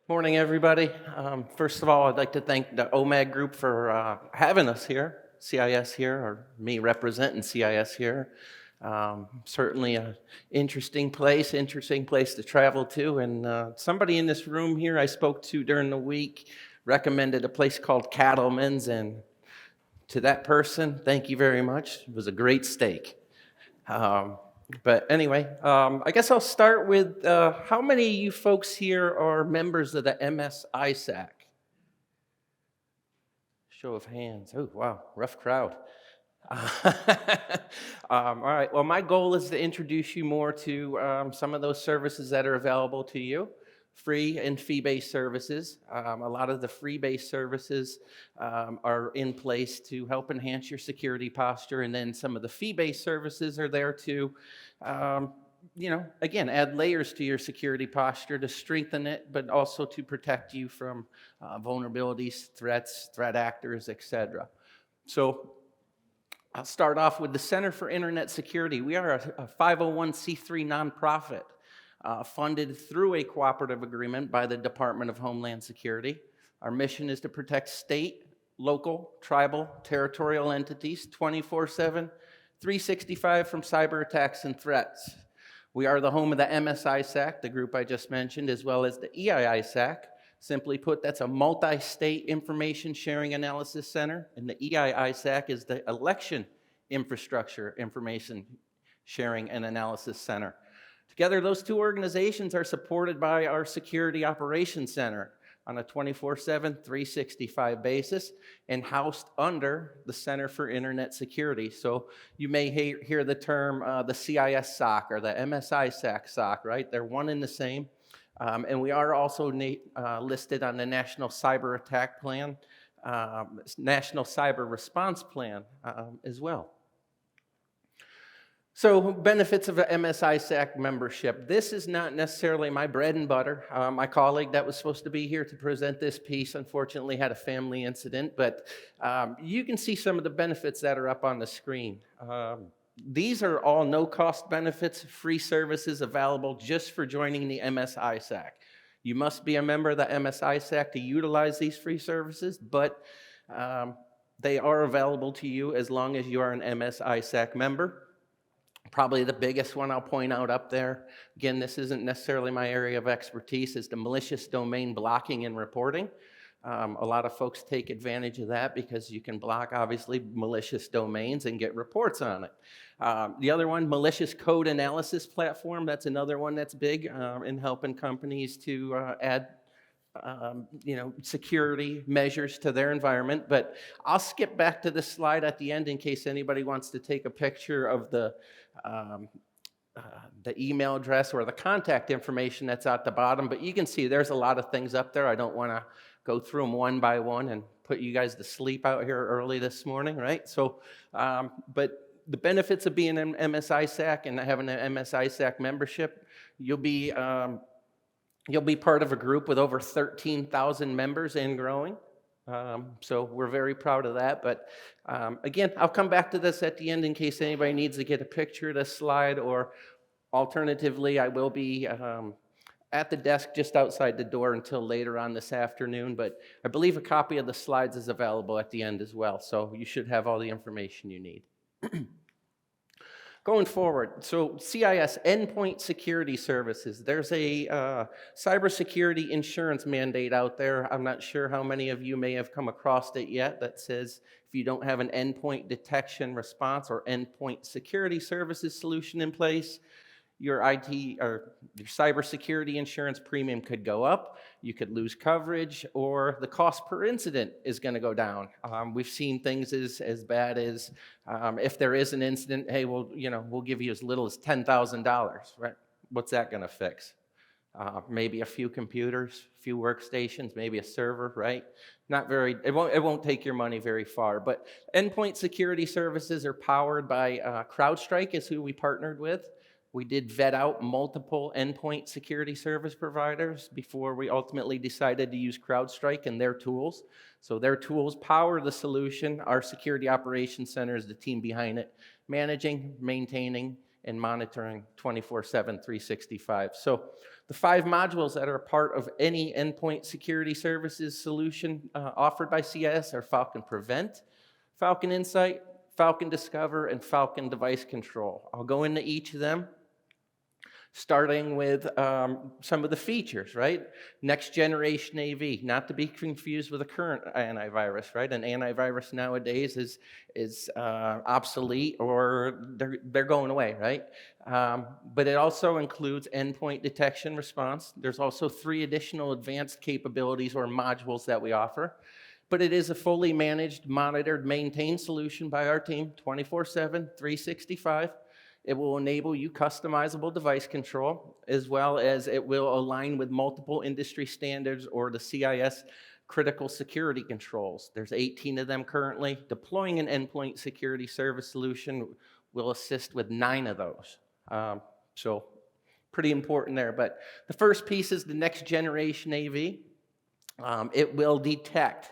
Morning, everybody. First of all, I'd like to thank the OMAG group for having us here, CIS here, or me representing CIS here. Certainly an interesting place to travel to. And somebody in this room here I spoke to during the week recommended a place called Cattleman's. And to that person, thank you very much. It was a great steak. But anyway, I guess I'll start with how many of you folks here are members of the MS-ISAC? Show of hands. Oh, wow, rough crowd. All right, well, my goal is to introduce you more to some of those services that are available to you. Free and fee-based services. A lot of the free-based services are in place to help enhance your security posture, and then some of the fee-based services are there to, again, add layers to your security posture to strengthen it, but also to protect you from vulnerabilities, threats, threat actors, etc. So I'll start off with the Center for Internet Security. We are a 501c3 nonprofit. Funded through a cooperative agreement by the Department of Homeland Security. Our mission is to protect state, local, tribal, territorial entities 24/7, 365 from cyber attacks and threats. We are the home of the MS-ISAC, the group I just mentioned, as well as the EI-ISAC. Simply put, that's a multi-state information sharing analysis center, and the EI-ISAC is the election infrastructure information sharing and analysis center. Together, those two organizations are supported by our Security Operations Center on a 24/7, 365 basis and housed under the Center for Internet Security. So you may hear the term the CIS SOC or the MS-ISAC SOC, right? They're one and the same. And we are also listed on the National Cyber Attack Plan, National Cyber Response Plan as well. So benefits of a MS-ISAC membership. This is not necessarily my bread and butter. My colleague that was supposed to be here to present this piece unfortunately had a family incident, but you can see some of the benefits that are up on the screen. These are all no-cost benefits, free services available just for joining the MS-ISAC. You must be a member of the MS-ISAC to utilize these free services, but they are available to you as long as you are an MS-ISAC member. Probably the biggest one I'll point out up there, again, this isn't necessarily my area of expertise, is the malicious domain blocking and reporting. A lot of folks take advantage of that because you can block, obviously, malicious domains and get reports on it. The other one, malicious code analysis platform, that's another one that's big in helping companies to add security measures to their environment. But I'll skip back to this slide at the end in case anybody wants to take a picture of the email address or the contact information that's at the bottom. But you can see there's a lot of things up there. I don't want to go through them one by one and put you guys to sleep out here early this morning, right? So, but the benefits of being an MS-ISAC and having an MS-ISAC membership, you'll be part of a group with over 13,000 members and growing. So we're very proud of that. But again, I'll come back to this at the end in case anybody needs to get a picture of this slide, or alternatively, I will be at the desk just outside the door until later on this afternoon. But I believe a copy of the slides is available at the end as well. So you should have all the information you need. Going forward, so CIS Endpoint Security Services. There's a cybersecurity insurance mandate out there. I'm not sure how many of you may have come across it yet that says if you don't have an endpoint detection response or endpoint security services solution in place, your IT or your cybersecurity insurance premium could go up, you could lose coverage, or the cost per incident is going to go down. We've seen things as bad as if there is an incident, hey, we'll give you as little as $10,000, right? What's that going to fix? Maybe a few computers, a few workstations, maybe a server, right? Not very. It won't take your money very far. But endpoint security services are powered by CrowdStrike, is who we partnered with. We did vet out multiple endpoint security service providers before we ultimately decided to use CrowdStrike and their tools. So their tools power the solution. Our Security Operations Center is the team behind it, managing, maintaining, and monitoring 24/7, 365. So the 5 modules that are part of any endpoint security services solution offered by CIS are Falcon Prevent, Falcon Insight, Falcon Discover, and Falcon Device Control. I'll go into each of them, starting with some of the features, right? Next generation AV, not to be confused with a current antivirus, right? An antivirus nowadays is obsolete, or they're going away, right? But it also includes endpoint detection response. There's also 3 additional advanced capabilities or modules that we offer. But it is a fully managed, monitored, maintained solution by our team, 24/7, 365. It will enable you customizable device control, as well as it will align with multiple industry standards or the CIS critical security controls. There's 18 of them currently. Deploying an endpoint security service solution will assist with 9 of those. So pretty important there. But the first piece is the next generation AV. It will detect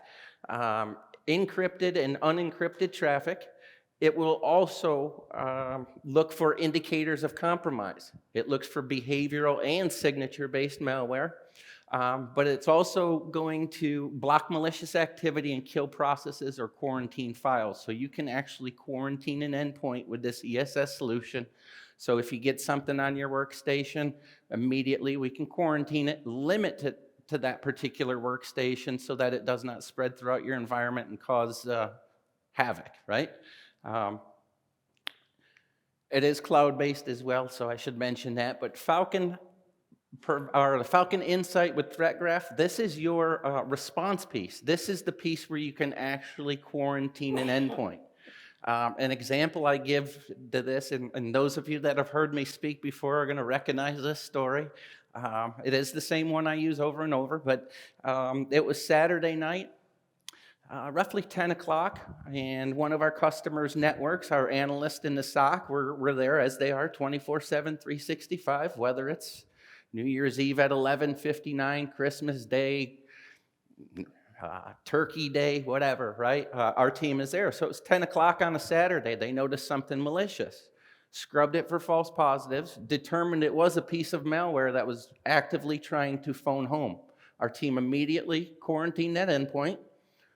encrypted and unencrypted traffic. It will also look for indicators of compromise. It looks for behavioral and signature-based malware, but it's also going to block malicious activity and kill processes or quarantine files. So you can actually quarantine an endpoint with this ESS solution. So if you get something on your workstation, immediately we can quarantine it, limit it to that particular workstation so that it does not spread throughout your environment and cause havoc, right? It is cloud-based as well, so I should mention that. But Falcon Insight with Threat Graph, this is your response piece. This is the piece where you can actually quarantine an endpoint. An example I give to this, and those of you that have heard me speak before are going to recognize this story. It is the same one I use over and over, but it was Saturday night. Roughly 10 o'clock, and one of our customers' networks, our analysts in the SOC, were there as they are 24/7, 365, whether it's New Year's Eve at 11:59, Christmas Day, Turkey Day, whatever, right? Our team is there. So it's 10 o'clock on a Saturday. They noticed something malicious, scrubbed it for false positives, determined it was a piece of malware that was actively trying to phone home. Our team immediately quarantined that endpoint.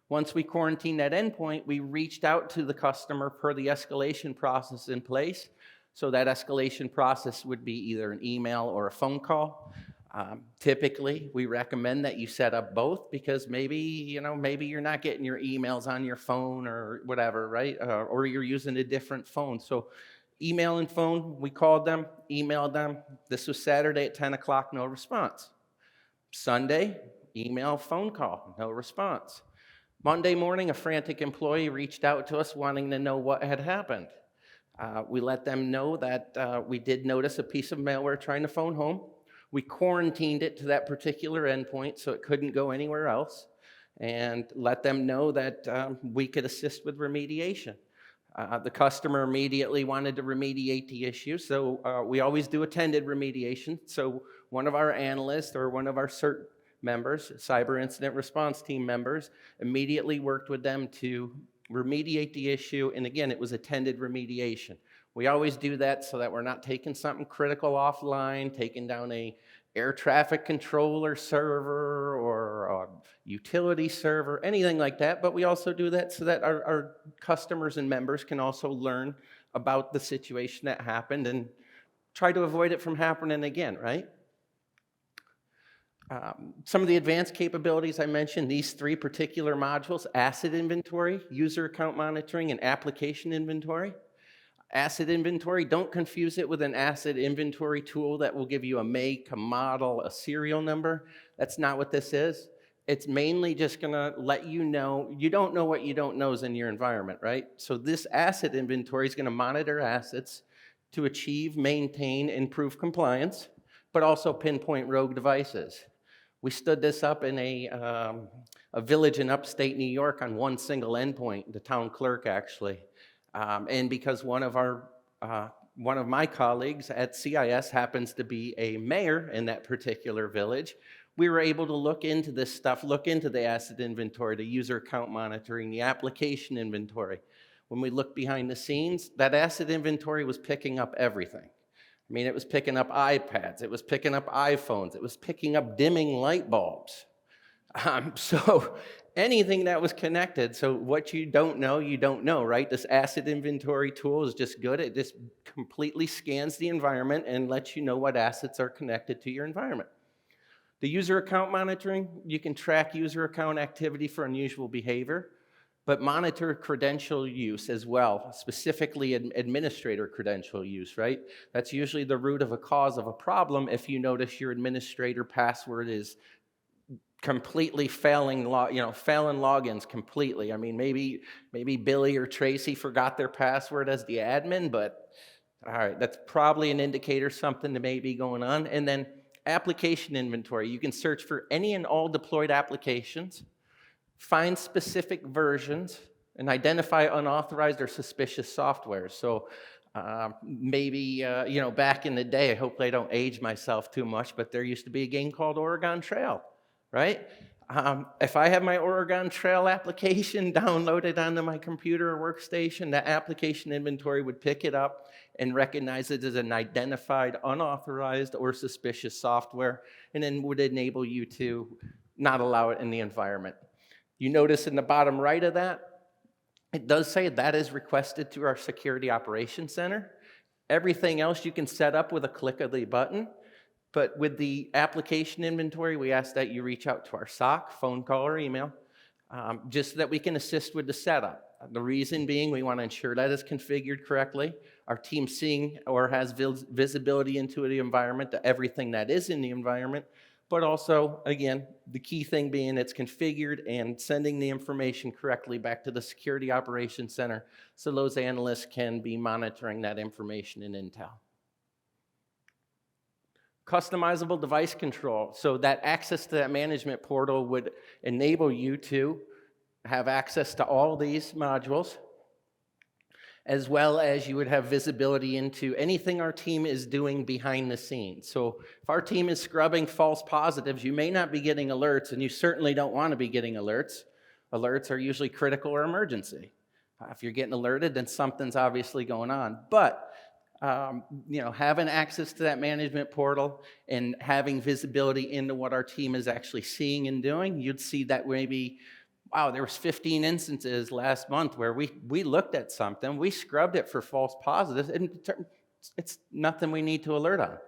Once we quarantined that endpoint, we reached out to the customer per the escalation process in place. So that escalation process would be either an email or a phone call. Typically, we recommend that you set up both because maybe you're not getting your emails on your phone or whatever, right? Or you're using a different phone. So email and phone, we called them, emailed them. This was Saturday at 10 o'clock, no response. Sunday, email, phone call, no response. Monday morning, a frantic employee reached out to us wanting to know what had happened. We let them know that we did notice a piece of malware trying to phone home. We quarantined it to that particular endpoint so it couldn't go anywhere else, and let them know that we could assist with remediation. The customer immediately wanted to remediate the issue, so we always do attended remediation. So one of our analysts or one of our CERT members, cyber incident response team members, immediately worked with them to remediate the issue, and again, it was attended remediation. We always do that so that we're not taking something critical offline, taking down a air traffic controller server or a utility server, anything like that, but we also do that so that our customers and members can also learn about the situation that happened and try to avoid it from happening again, right? Some of the advanced capabilities I mentioned, these 3 particular modules: asset inventory, user account monitoring, and application inventory. Asset inventory, don't confuse it with an asset inventory tool that will give you a make, a model, a serial number. That's not what this is. It's mainly just going to let you know, you don't know what you don't know is in your environment, right? So this asset inventory is going to monitor assets to achieve, maintain, improve compliance, but also pinpoint rogue devices. We stood this up in a village in upstate New York on one single endpoint, the town clerk actually. And because one of my colleagues at CIS happens to be a mayor in that particular village, we were able to look into this stuff, look into the asset inventory, the user account monitoring, the application inventory. When we looked behind the scenes, that asset inventory was picking up everything. I mean, it was picking up iPads, it was picking up iPhones, it was picking up dimming light bulbs. So anything that was connected, so what you don't know, right? This asset inventory tool is just good. It just completely scans the environment and lets you know what assets are connected to your environment. The user account monitoring, you can track user account activity for unusual behavior, but monitor credential use as well, specifically administrator credential use, right? That's usually the root of a cause of a problem if you notice your administrator password is completely failing logins completely. I mean, maybe Billy or Tracy forgot their password as the admin, but all right, that's probably an indicator something that may be going on. And then application inventory. You can search for any and all deployed applications, find specific versions, and identify unauthorized or suspicious software. So maybe, back in the day, I hope I don't age myself too much, but there used to be a game called Oregon Trail, right? If I have my Oregon Trail application downloaded onto my computer or workstation, that application inventory would pick it up and recognize it as an identified, unauthorized, or suspicious software, and then would enable you to not allow it in the environment. You notice in the bottom right of that, it does say that is requested through our Security Operations Center. Everything else you can set up with a click of the button. But with the application inventory, we ask that you reach out to our SOC, phone call, or email, just so that we can assist with the setup. The reason being, we want to ensure that it's configured correctly. Our team seeing or has visibility into the environment, to everything that is in the environment, but also, again, the key thing being it's configured and sending the information correctly back to the Security Operations Center so those analysts can be monitoring that information in intel. Customizable device control. So that access to that management portal would enable you to have access to all these modules, as well as you would have visibility into anything our team is doing behind the scenes. So if our team is scrubbing false positives, you may not be getting alerts, and you certainly don't want to be getting alerts. Alerts are usually critical or emergency. If you're getting alerted, then something's obviously going on. But having access to that management portal and having visibility into what our team is actually seeing and doing, you'd see that maybe, wow, there was 15 instances last month where we looked at something, we scrubbed it for false positives, and it's nothing we need to alert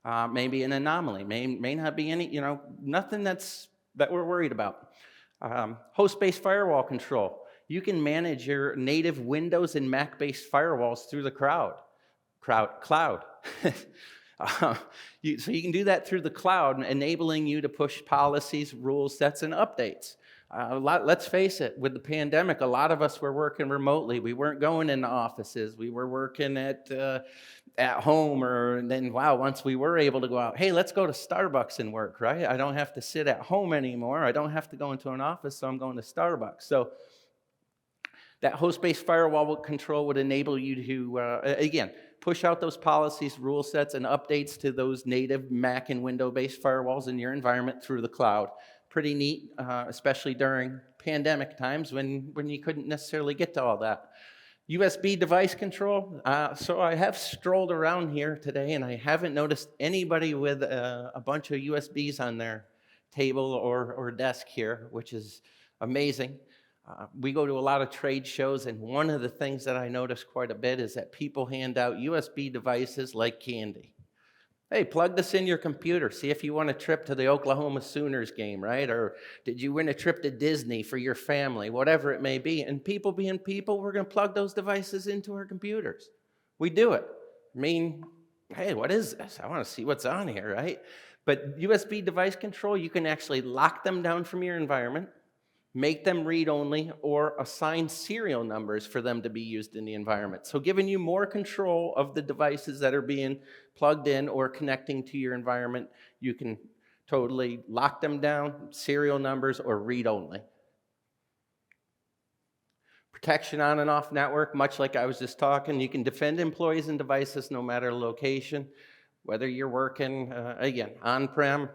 on. Maybe an anomaly, may not be any, nothing that we're worried about. Host-based firewall control. You can manage your native Windows and Mac-based firewalls through the cloud. So you can do that through the cloud, enabling you to push policies, rules, sets, and updates. Let's face it, with the pandemic, a lot of us were working remotely. We weren't going into offices. We were working at home, and then, once we were able to go out, hey, let's go to Starbucks and work, right? I don't have to sit at home anymore. I don't have to go into an office, so I'm going to Starbucks. So that host-based firewall control would enable you to, again, push out those policies, rule sets, and updates to those native Mac and Windows-based firewalls in your environment through the cloud. Pretty neat, especially during pandemic times when you couldn't necessarily get to all that. USB device control. So I have strolled around here today, and I haven't noticed anybody with a bunch of USBs on their table or desk here, which is amazing. We go to a lot of trade shows, and one of the things that I notice quite a bit is that people hand out USB devices like candy. Hey, plug this in your computer. See if you want a trip to the Oklahoma Sooners game, right? Or did you win a trip to Disney for your family? Whatever it may be. And people being people, we're going to plug those devices into our computers. We do it. I mean, hey, what is this? I want to see what's on here, right? But USB device control, you can actually lock them down from your environment, make them read-only, or assign serial numbers for them to be used in the environment. So giving you more control of the devices that are being plugged in or connecting to your environment, you can totally lock them down, serial numbers, or read-only. Protection on and off network, much like I was just talking, you can defend employees and devices no matter the location, whether you're working, again, on-prem,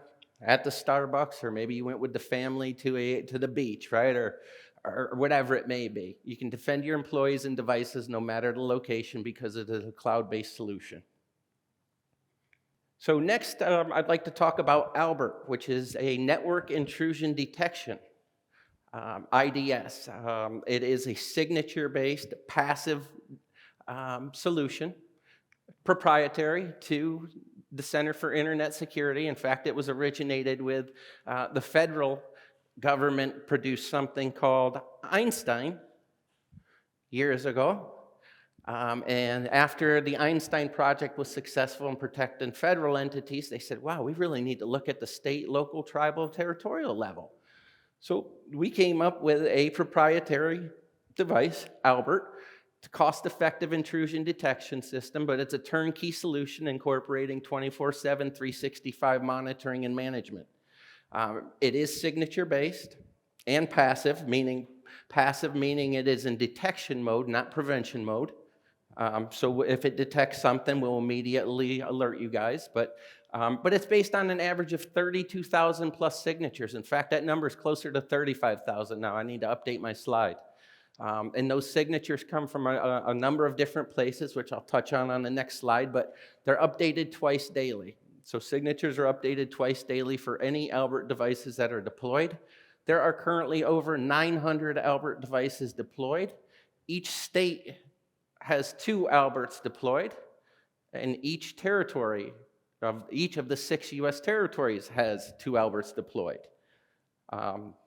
at the Starbucks, or maybe you went with the family to the beach, right? Or whatever it may be. You can defend your employees and devices no matter the location because it is a cloud-based solution. So next, I'd like to talk about Albert, which is a network intrusion detection, IDS. It is a signature-based passive solution, proprietary to the Center for Internet Security. In fact, it was originated with the federal government produced something called Einstein years ago. And after the Einstein project was successful in protecting federal entities, they said, wow, we really need to look at the state, local, tribal, territorial level. So we came up with a proprietary device, Albert, it's a cost-effective intrusion detection system, but it's a turnkey solution incorporating 24/7, 365 monitoring and management. It is signature-based and passive, meaning it is in detection mode, not prevention mode. So if it detects something, we'll immediately alert you guys. But it's based on an average of 32,000 plus signatures. In fact, that number is closer to 35,000 now. I need to update my slide. And those signatures come from a number of different places, which I'll touch on the next slide, but they're updated twice daily. So signatures are updated twice daily for any Albert devices that are deployed. There are currently over 900 Albert devices deployed. Each state has 2 Alberts deployed, and each territory of each of the 6 U.S. territories has 2 Alberts deployed.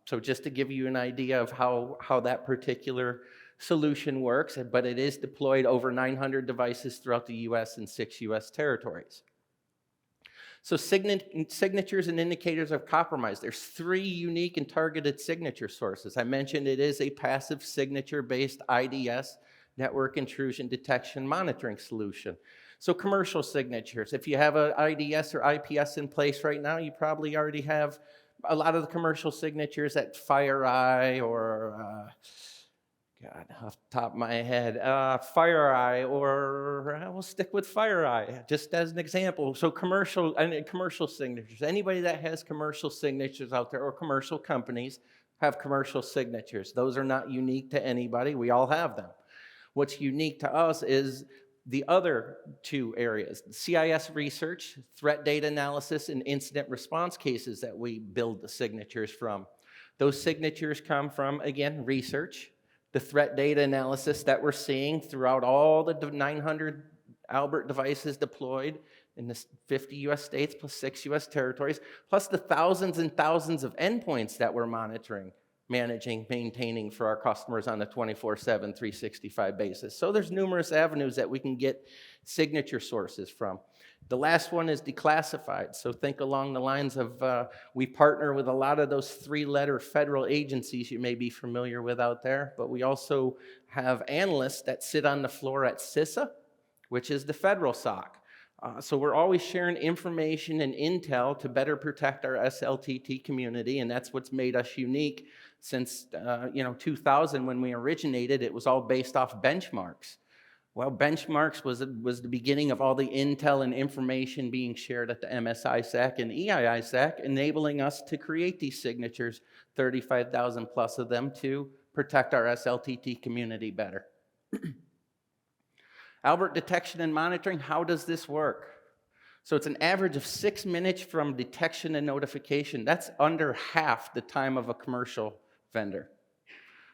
So just to give you an idea of how that particular solution works, but it is deployed over 900 devices throughout the U.S. and 6 U.S. territories. So signatures and indicators of compromise. There's 3 unique and targeted signature sources. I mentioned it is a passive signature-based IDS, network intrusion detection monitoring solution. So commercial signatures. If you have an IDS or IPS in place right now, you probably already have a lot of the commercial signatures at FireEye or, God, off the top of my head, FireEye, or we'll stick with FireEye just as an example. So commercial signatures. Anybody that has commercial signatures out there or commercial companies have commercial signatures. Those are not unique to anybody. We all have them. What's unique to us is the other 2 areas, CIS research, threat data analysis, and incident response cases that we build the signatures from. Those signatures come from, again, research, the threat data analysis that we're seeing throughout all the 900 Albert devices deployed in the 50 U.S. states plus 6 U.S. territories, plus the thousands and thousands of endpoints that we're monitoring, managing, maintaining for our customers on a 24/7, 365 basis. So there's numerous avenues that we can get signature sources from. The last one is declassified. So think along the lines of we partner with a lot of those 3-letter federal agencies you may be familiar with out there, but we also have analysts that sit on the floor at CISA, which is the federal SOC. So we're always sharing information and intel to better protect our SLTT community, and that's what's made us unique since 2000 when we originated. It was all based off benchmarks. Well, benchmarks was the beginning of all the intel and information being shared at the MS-ISAC and EI-ISAC, enabling us to create these signatures, 35,000 plus of them, to protect our SLTT community better. Albert detection and monitoring, how does this work? So it's an average of 6 minutes from detection and notification. That's under half the time of a commercial vendor.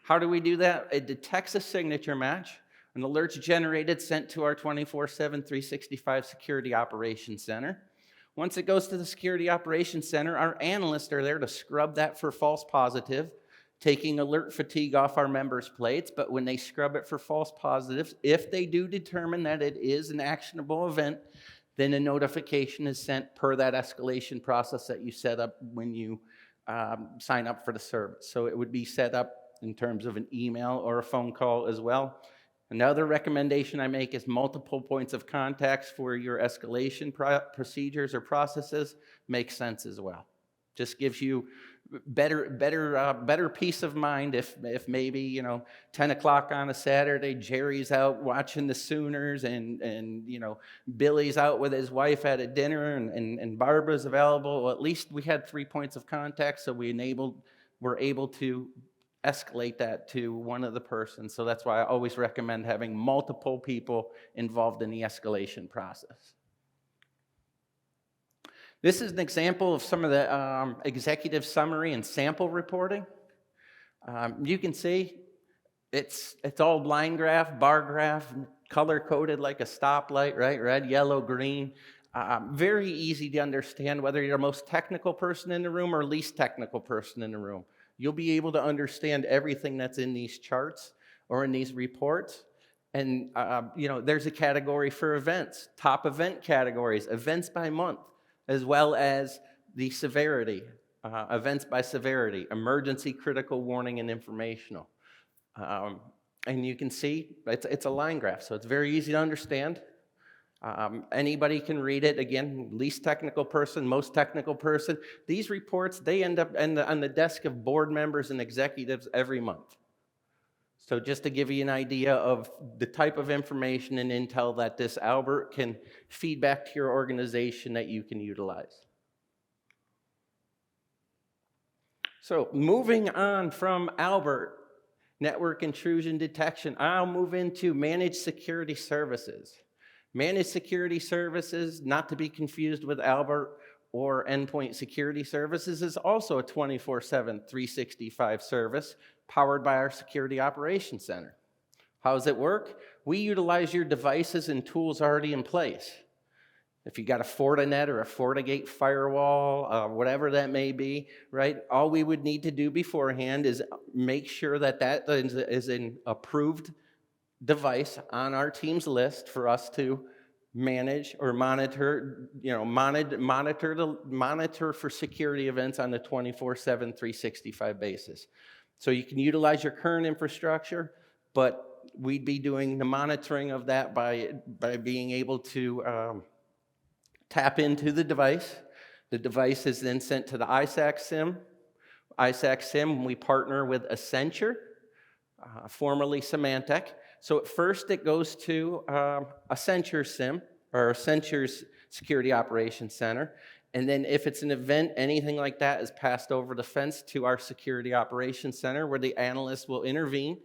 How do we do that? It detects a signature match. An alert's generated, sent to our 24/7, 365 Security Operations Center. Once it goes to the Security Operations Center, our analysts are there to scrub that for false positive, taking alert fatigue off our members' plates. But when they scrub it for false positives, if they do determine that it is an actionable event, then a notification is sent per that escalation process that you set up when you sign up for the service. So it would be set up in terms of an email or a phone call as well. Another recommendation I make is multiple points of contacts for your escalation procedures or processes makes sense as well. Just gives you better peace of mind if maybe 10 o'clock on a Saturday, Jerry's out watching the Sooners and Billy's out with his wife at a dinner and Barbara's available. Well, at least we had 3 points of contact, so we're able to escalate that to one of the persons. So that's why I always recommend having multiple people involved in the escalation process. This is an example of some of the executive summary and sample reporting. You can see it's all line graph, bar graph, color-coded like a stoplight, right? Red, yellow, green. Very easy to understand whether you're the most technical person in the room or least technical person in the room. You'll be able to understand everything that's in these charts or in these reports. And, there's a category for events, top event categories, events by month, as well as the severity, events by severity, emergency, critical, warning, and informational. And you can see it's a line graph, so it's very easy to understand. Anybody can read it. Again, least technical person, most technical person. These reports, they end up on the desk of board members and executives every month. So just to give you an idea of the type of information and intel that this Albert can feed back to your organization that you can utilize. So moving on from Albert, network intrusion detection, I'll move into managed security services. Managed security services, not to be confused with Albert or Endpoint Security Services, is also a 24/7, 365 service powered by our Security Operations Center. How does it work? We utilize your devices and tools already in place. If you got a Fortinet or a FortiGate firewall, whatever that may be, right? All we would need to do beforehand is make sure that that is an approved device on our team's list for us to manage or monitor, monitor for security events on the 24/7, 365 basis. So you can utilize your current infrastructure, but we'd be doing the monitoring of that by being able to tap into the device. The device is then sent to the ISAC SIM. ISAC SIM, we partner with Accenture, formerly Symantec. So at first it goes to Accenture SIM, or Accenture's Security Operations Center. And then if it's an event, anything like that is passed over the fence to our Security Operations Center, where the analysts will intervene,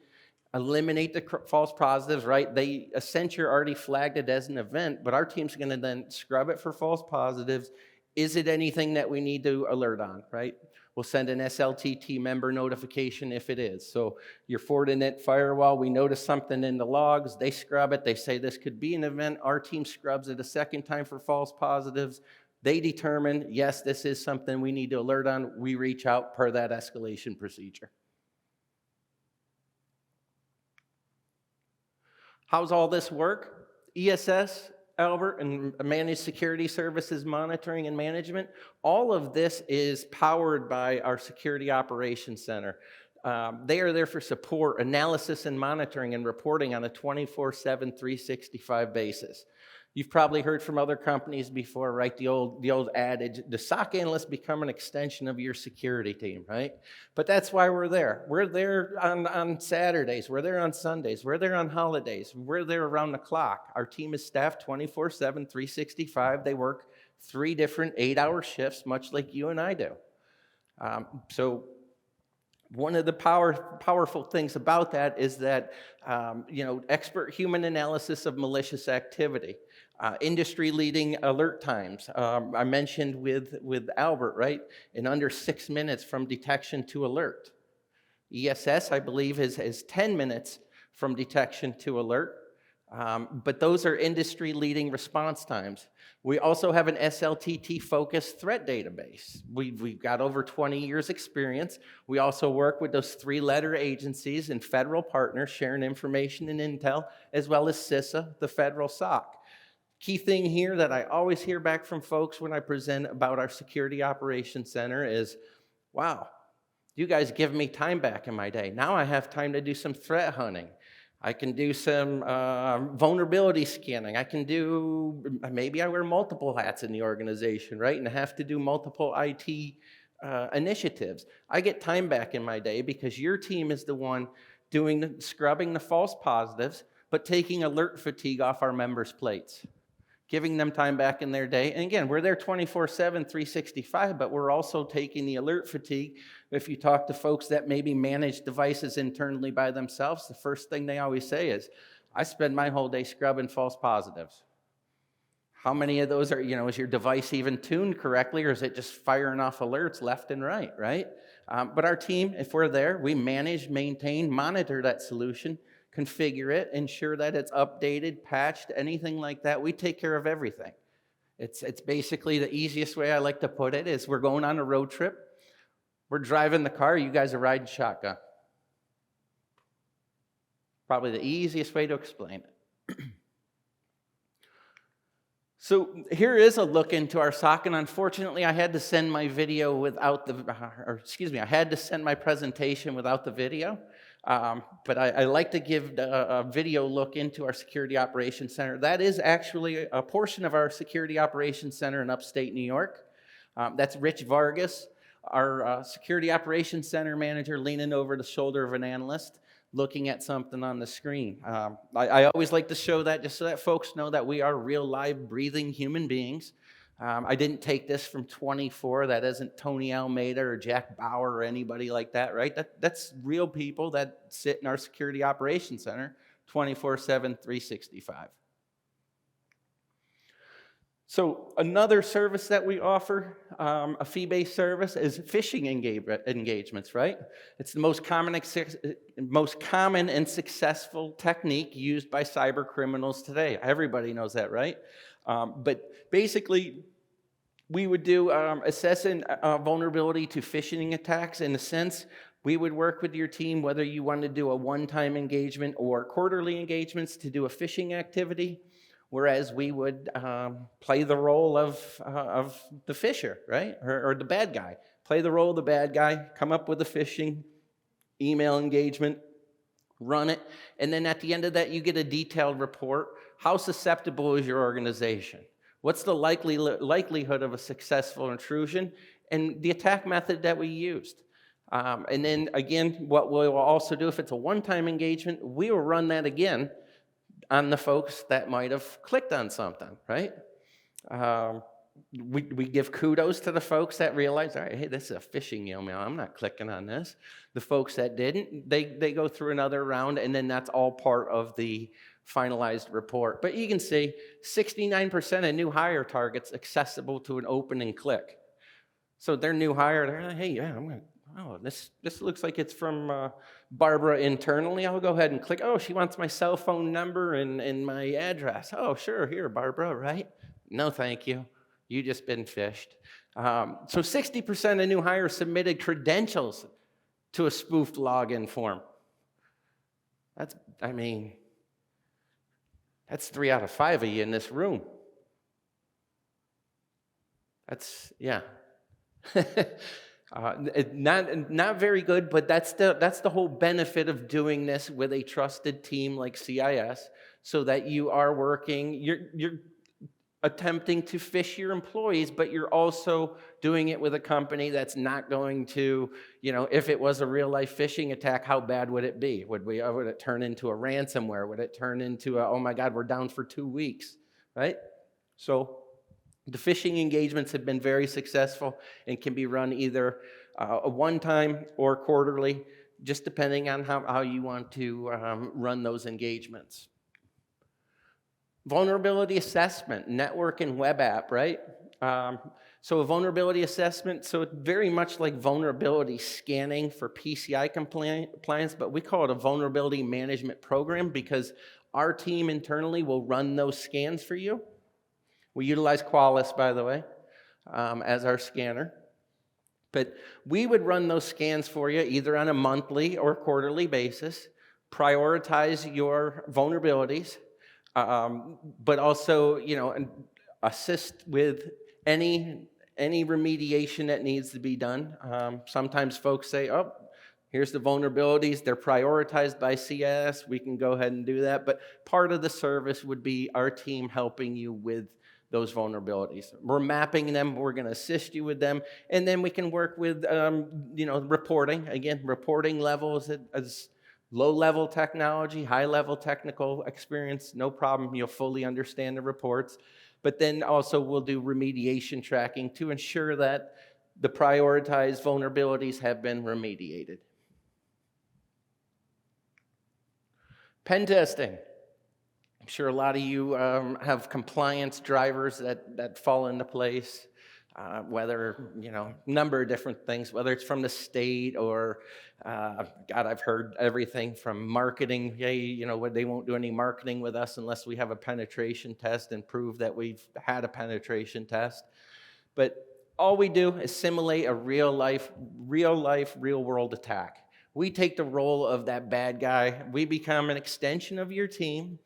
eliminate the false positives, right? Accenture already flagged it as an event, but our team's gonna then scrub it for false positives. Is it anything that we need to alert on, right? We'll send an SLTT member notification if it is. So your Fortinet firewall, we notice something in the logs, they scrub it, they say this could be an event, our team scrubs it a second time for false positives. They determine, yes, this is something we need to alert on, we reach out per that escalation procedure. How's all this work? ESS, Albert, and Managed Security Services Monitoring and Management, all of this is powered by our Security Operations Center. They are there for support, analysis, and monitoring and reporting on a 24/7, 365 basis. You've probably heard from other companies before, right? The old adage, the SOC analysts become an extension of your security team, right? But that's why we're there. We're there on Saturdays. We're there on Sundays. We're there on holidays. We're there around the clock. Our team is staffed 24/7, 365. They work 3 different 8-hour shifts, much like you and I do. So one of the powerful things about that is that, expert human analysis of malicious activity, industry-leading alert times. I mentioned with Albert, right? In under 6 minutes from detection to alert. ESS, I believe, is 10 minutes from detection to alert. But those are industry-leading response times. We also have an SLTT-focused threat database. We've got over 20 years experience. We also work with those 3-letter agencies and federal partners sharing information and intel, as well as CISA, the federal SOC. Key thing here that I always hear back from folks when I present about our Security Operations Center is, wow, you guys give me time back in my day. Now I have time to do some threat hunting. I can do some vulnerability scanning. Maybe I wear multiple hats in the organization, right? And I have to do multiple IT initiatives. I get time back in my day because your team is the one scrubbing the false positives, but taking alert fatigue off our members' plates, giving them time back in their day. And again, we're there 24/7, 365, but we're also taking the alert fatigue. If you talk to folks that maybe manage devices internally by themselves, the first thing they always say is, I spend my whole day scrubbing false positives. How many of those are, is your device even tuned correctly, or is it just firing off alerts left and right, right? But our team, if we're there, we manage, maintain, monitor that solution, configure it, ensure that it's updated, patched, anything like that. We take care of everything. It's basically the easiest way I like to put it is we're going on a road trip. We're driving the car. You guys are riding shotgun. Probably the easiest way to explain it. So here is a look into our SOC, and unfortunately I had to send my video without I had to send my presentation without the video. But I like to give a video look into our Security Operations Center. That is actually a portion of our Security Operations Center in upstate New York. That's Rich Vargas, our Security Operations Center manager, leaning over the shoulder of an analyst, looking at something on the screen. I always like to show that just so that folks know that we are real, live, breathing human beings. I didn't take this from 24. That isn't Tony Almeida or Jack Bauer or anybody like that, right? That's real people that sit in our Security Operations Center 24/7, 365. So another service that we offer, a fee-based service, is phishing engagements, right? It's the most common and successful technique used by cyber criminals today. Everybody knows that, right? But basically, we would do assessing vulnerability to phishing attacks. In a sense, we would work with your team, whether you want to do a one-time engagement or quarterly engagements to do a phishing activity. Whereas we would play the role of the phisher, right? Or the bad guy. Play the role of the bad guy, come up with a phishing email engagement, run it, and then at the end of that, you get a detailed report. How susceptible is your organization? What's the likelihood of a successful intrusion? And the attack method that we used. And then again, what we'll also do, if it's a one-time engagement, we will run that again on the folks that might have clicked on something, right? We give kudos to the folks that realize, all right, hey, this is a phishing email. I'm not clicking on this. The folks that didn't, they go through another round, and then that's all part of the finalized report. But you can see 69% of new hire targets accessible to an open and click. So they're new hire, they're like, hey, yeah, this looks like it's from Barbara internally. I'll go ahead and click. Oh, she wants my cell phone number and my address. Oh, sure, here, Barbara, right? No, thank you. You just been phished. So 60% of new hires submitted credentials to a spoofed login form. That's 3 out of 5 of you in this room. Yeah. Not very good, but that's the whole benefit of doing this with a trusted team like CIS, so that you are working, you're attempting to phish your employees, but you're also doing it with a company that's not going to, if it was a real life phishing attack, how bad would it be? Would it turn into a ransomware? Would it turn into oh my God, we're down for 2 weeks, right? So the phishing engagements have been very successful and can be run either a one-time or quarterly, just depending on how you want to run those engagements. Vulnerability assessment, network and web app, right? So a vulnerability assessment, so it's very much like vulnerability scanning for PCI compliance, but we call it a vulnerability management program because our team internally will run those scans for you. We utilize Qualys, by the way, as our scanner. But we would run those scans for you either on a monthly or quarterly basis, prioritize your vulnerabilities, but also, assist with any remediation that needs to be done. Sometimes folks say, oh, here's the vulnerabilities. They're prioritized by CIS. We can go ahead and do that. But part of the service would be our team helping you with those vulnerabilities. We're mapping them. We're going to assist you with them. And then we can work with, reporting. Again, reporting levels as low-level technology, high-level technical experience, no problem. You'll fully understand the reports. But then also we'll do remediation tracking to ensure that the prioritized vulnerabilities have been remediated. Pen testing. I'm sure a lot of you have compliance drivers that fall into place, whether, number of different things, whether it's from the state or, God, I've heard everything from marketing. Hey, they won't do any marketing with us unless we have a penetration test and prove that we've had a penetration test. But all we do is simulate a real world attack. We take the role of that bad guy. We become an extension of your team,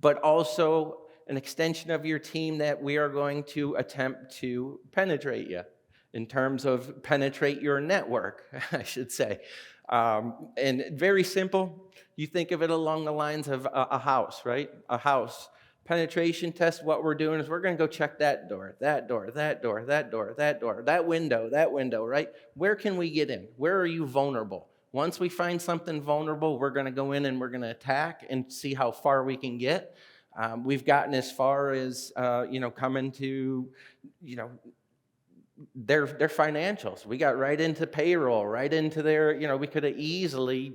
but also an extension of your team that we are going to attempt to penetrate you, in terms of penetrate your network, I should say. And very simple, you think of it along the lines of a house, right? A house. Penetration test, what we're doing is we're going to go check that door, that door, that door, that door, that door, that window, right? Where can we get in? Where are you vulnerable? Once we find something vulnerable, we're going to go in and we're going to attack and see how far we can get. We've gotten as far as, coming to, their financials. We got right into payroll, right into their, we could have easily,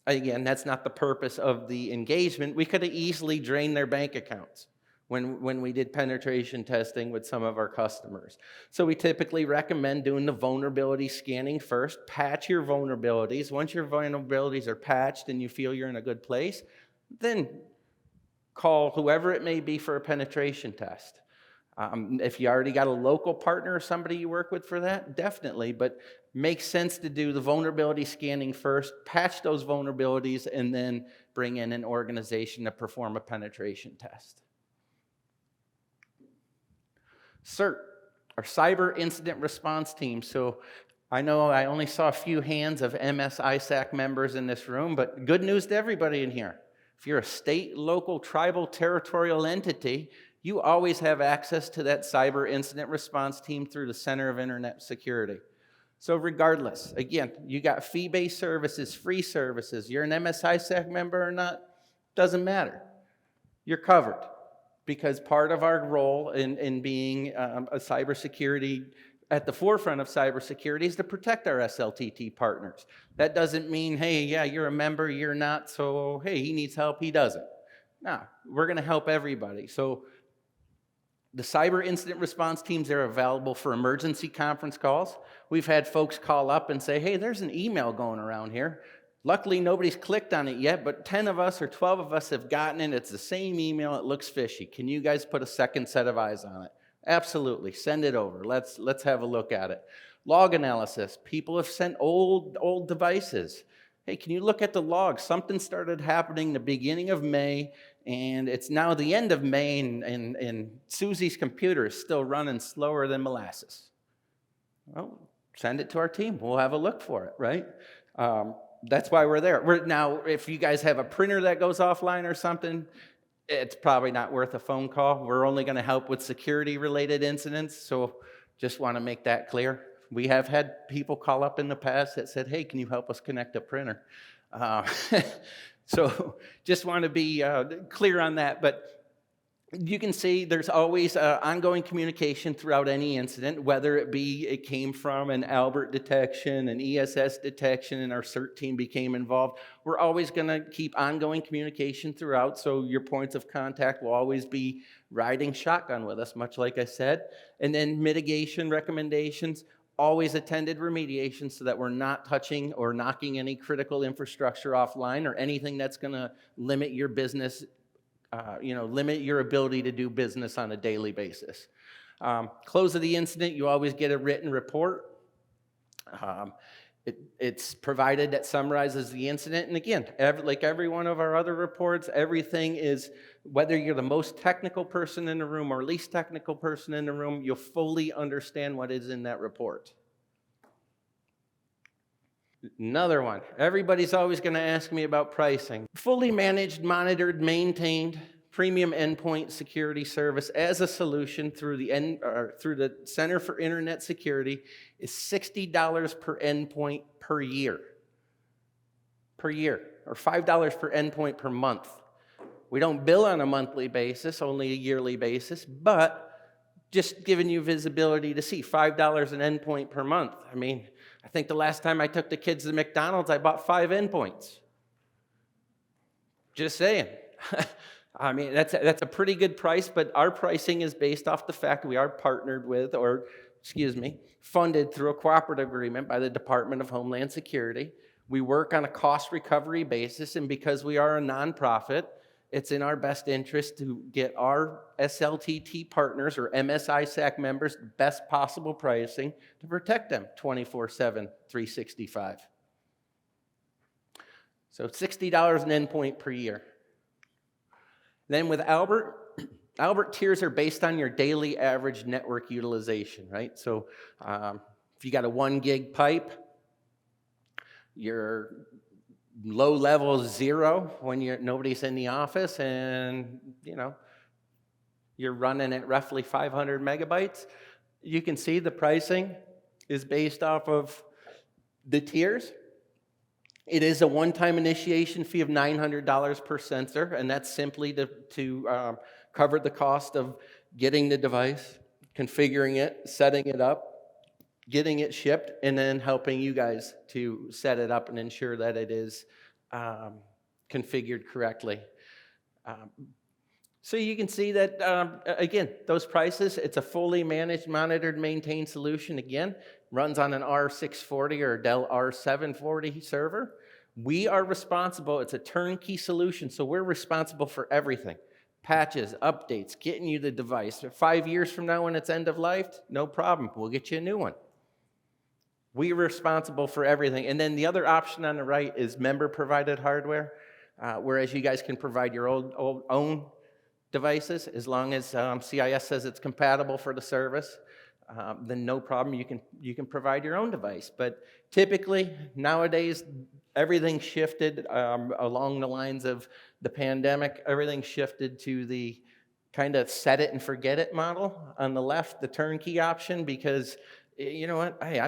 again, that's not the purpose of the engagement. We could have easily drained their bank accounts when we did penetration testing with some of our customers. So we typically recommend doing the vulnerability scanning first. Patch your vulnerabilities. Once your vulnerabilities are patched and you feel you're in a good place, then call whoever it may be for a penetration test. If you already got a local partner or somebody you work with for that, definitely, but makes sense to do the vulnerability scanning first, patch those vulnerabilities, and then bring in an organization to perform a penetration test. CERT, our Cyber Incident Response Team. So I know I only saw a few hands of MS-ISAC members in this room, but good news to everybody in here. If you're a state, local, tribal, territorial entity, you always have access to that Cyber Incident Response Team through the Center of Internet Security. So regardless, again, you got fee-based services, free services, you're an MS-ISAC member or not, doesn't matter. You're covered. Because part of our role in being a cybersecurity, at the forefront of cybersecurity, is to protect our SLTT partners. That doesn't mean, hey, yeah, you're a member, you're not, so hey, he needs help, he doesn't. No, we're going to help everybody. So the cyber incident response teams are available for emergency conference calls. We've had folks call up and say, hey, there's an email going around here. Luckily, nobody's clicked on it yet, but 10 of us or 12 of us have gotten it. It's the same email. It looks fishy. Can you guys put a second set of eyes on it? Absolutely. Send it over. Let's have a look at it. Log analysis. People have sent old devices. Hey, can you look at the log? Something started happening the beginning of May, and it's now the end of May, and Susie's computer is still running slower than molasses. Well, send it to our team. We'll have a look for it, right? That's why we're there. Now, if you guys have a printer that goes offline or something, it's probably not worth a phone call. We're only going to help with security-related incidents, so just want to make that clear. We have had people call up in the past that said, hey, can you help us connect a printer? So just want to be clear on that, but you can see there's always ongoing communication throughout any incident, whether it came from an Albert detection, an ESS detection, and our CERT team became involved. We're always going to keep ongoing communication throughout, so your points of contact will always be riding shotgun with us, much like I said. And then mitigation recommendations, always attended remediation so that we're not touching or knocking any critical infrastructure offline or anything that's going to limit your business, limit your ability to do business on a daily basis. Close of the incident, you always get a written report. It's provided that summarizes the incident. And again, like every one of our other reports, everything is, whether you're the most technical person in the room or least technical person in the room, you'll fully understand what is in that report. Another one. Everybody's always going to ask me about pricing. Fully managed, monitored, maintained premium endpoint security service as a solution through the Center for Internet Security is $60 per endpoint per year. Per year, or $5 per endpoint per month. We don't bill on a monthly basis, only a yearly basis, but just giving you visibility to see $5 an endpoint per month. I mean, I think the last time I took the kids to McDonald's, I bought 5 endpoints. Just saying. I mean, that's a pretty good price, but our pricing is based off the fact we are partnered with, or excuse me, funded through a cooperative agreement by the Department of Homeland Security. We work on a cost recovery basis, and because we are a nonprofit, it's in our best interest to get our SLTT partners or MS-ISAC members the best possible pricing to protect them 24/7, 365. So $60 an endpoint per year. Then with Albert, Albert tiers are based on your daily average network utilization, right? So if you got a 1 gig pipe, your low level is 0 when nobody's in the office, and you're running at roughly 500 megabytes. You can see the pricing is based off of the tiers. It is a one-time initiation fee of $900 per sensor, and that's simply to cover the cost of getting the device, configuring it, setting it up, getting it shipped, and then helping you guys to set it up and ensure that it is configured correctly. So you can see that, again, those prices, it's a fully managed, monitored, maintained solution. Again, runs on an R640 or a Dell R740 server. We are responsible, it's a turnkey solution, so we're responsible for everything. Patches, updates, getting you the device. 5 years from now when it's end of life, no problem, we'll get you a new one. We're responsible for everything. And then the other option on the right is member-provided hardware, whereas you guys can provide your own devices as long as CIS says it's compatible for the service. Then no problem, you can provide your own device. But typically, nowadays, everything shifted along the lines of the pandemic. Everything shifted to the kind of set it and forget it model. On the left, the turnkey option, because you know what? Hey,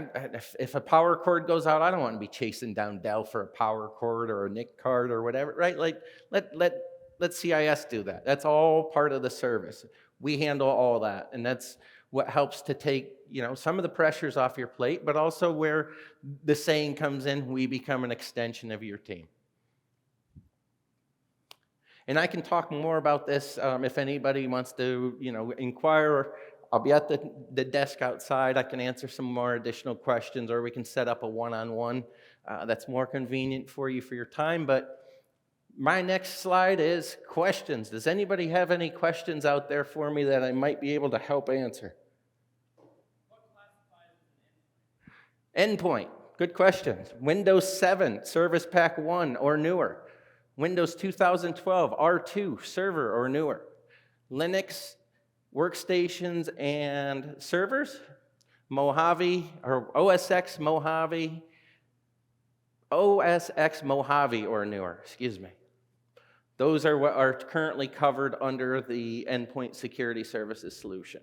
if a power cord goes out, I don't want to be chasing down Dell for a power cord or a NIC card or whatever, right? Like, let CIS do that. That's all part of the service. We handle all that, and that's what helps to take some of the pressures off your plate, but also where the saying comes in, we become an extension of your team. And I can talk more about this if anybody wants to inquire. I'll be at the desk outside. I can answer some more additional questions, or we can set up a one-on-one that's more convenient for you for your time. But my next slide is questions. Does anybody have any questions out there for me that I might be able to help answer? Endpoint, good question. Windows 7, Service Pack 1 or newer. Windows 2012, R2, server or newer. Linux, workstations and servers. Mojave, or OSX Mojave. OSX Mojave or newer, excuse me. Those are what are currently covered under the Endpoint Security Services solution.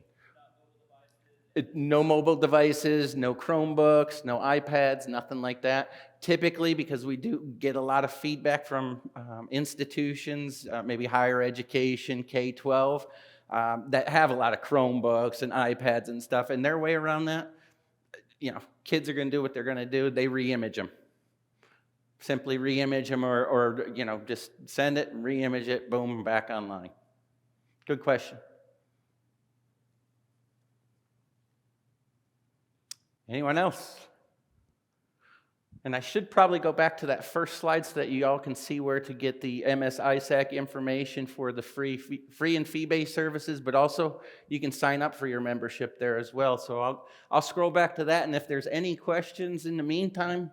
No mobile devices, no Chromebooks, no iPads, nothing like that. Typically, because we do get a lot of feedback from institutions, maybe higher education, K-12, that have a lot of Chromebooks and iPads and stuff, and their way around that, kids are going to do what they're going to do. They re-image them. Simply re-image them or just send it, re-image it, boom, back online. Good question. Anyone else? And I should probably go back to that first slide so that you all can see where to get the MS-ISAC information for the free and fee-based services, but also you can sign up for your membership there as well. So I'll scroll back to that, and if there's any questions in the meantime,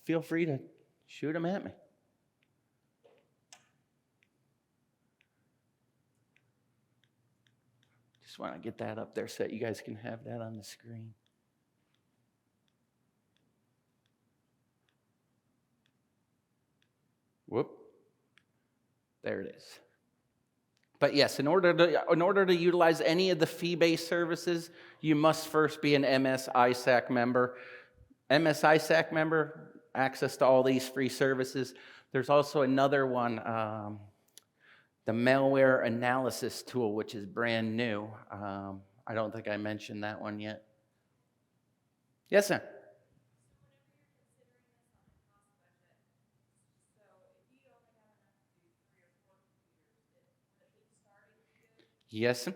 feel free to shoot them at me. Just want to get that up there so that you guys can have that on the screen. Whoop. There it is. But yes, in order to utilize any of the fee-based services, you must first be an MS-ISAC member. MS-ISAC member, access to all these free services. There's also another one, the malware analysis tool, which is brand new. I don't think I mentioned that one yet. Yes, sir. Yes.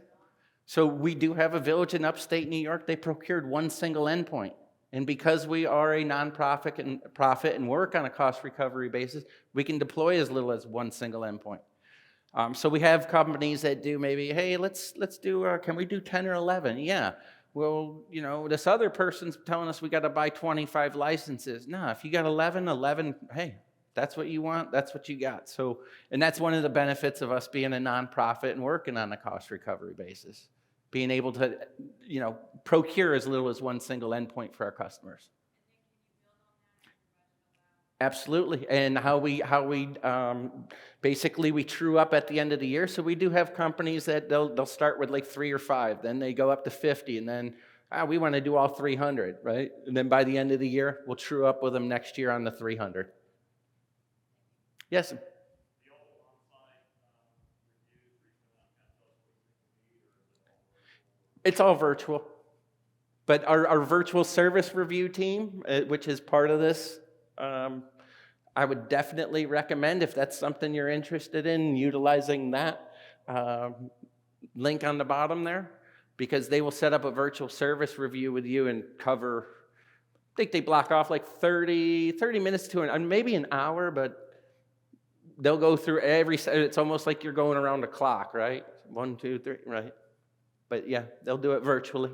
So we do have a village in upstate New York. They procured one single endpoint. And because we are a nonprofit and work on a cost recovery basis, we can deploy as little as one single endpoint. So we have companies that do maybe, hey, let's do, can we do 10 or 11? Yeah. Well, this other person's telling us we got to buy 25 licenses. No, if you got 11, hey, that's what you want, that's what you got. So, and that's one of the benefits of us being a nonprofit and working on a cost recovery basis, being able to, procure as little as one single endpoint for our customers. Absolutely, and how we basically we true up at the end of the year. So we do have companies that they'll start with like 3 or 5, then they go up to 50, and then we want to do all 300, right? And then by the end of the year, we'll true up with them next year on the 300. Yes. It's all virtual, but our virtual service review team, which is part of this. I would definitely recommend, if that's something you're interested in, utilizing that link on the bottom there, because they will set up a virtual service review with you and cover, I think they block off like 30 minutes to maybe an hour, but they'll go through it's almost like you're going around a clock, right? 1, 2, 3, right? But yeah, they'll do it virtually.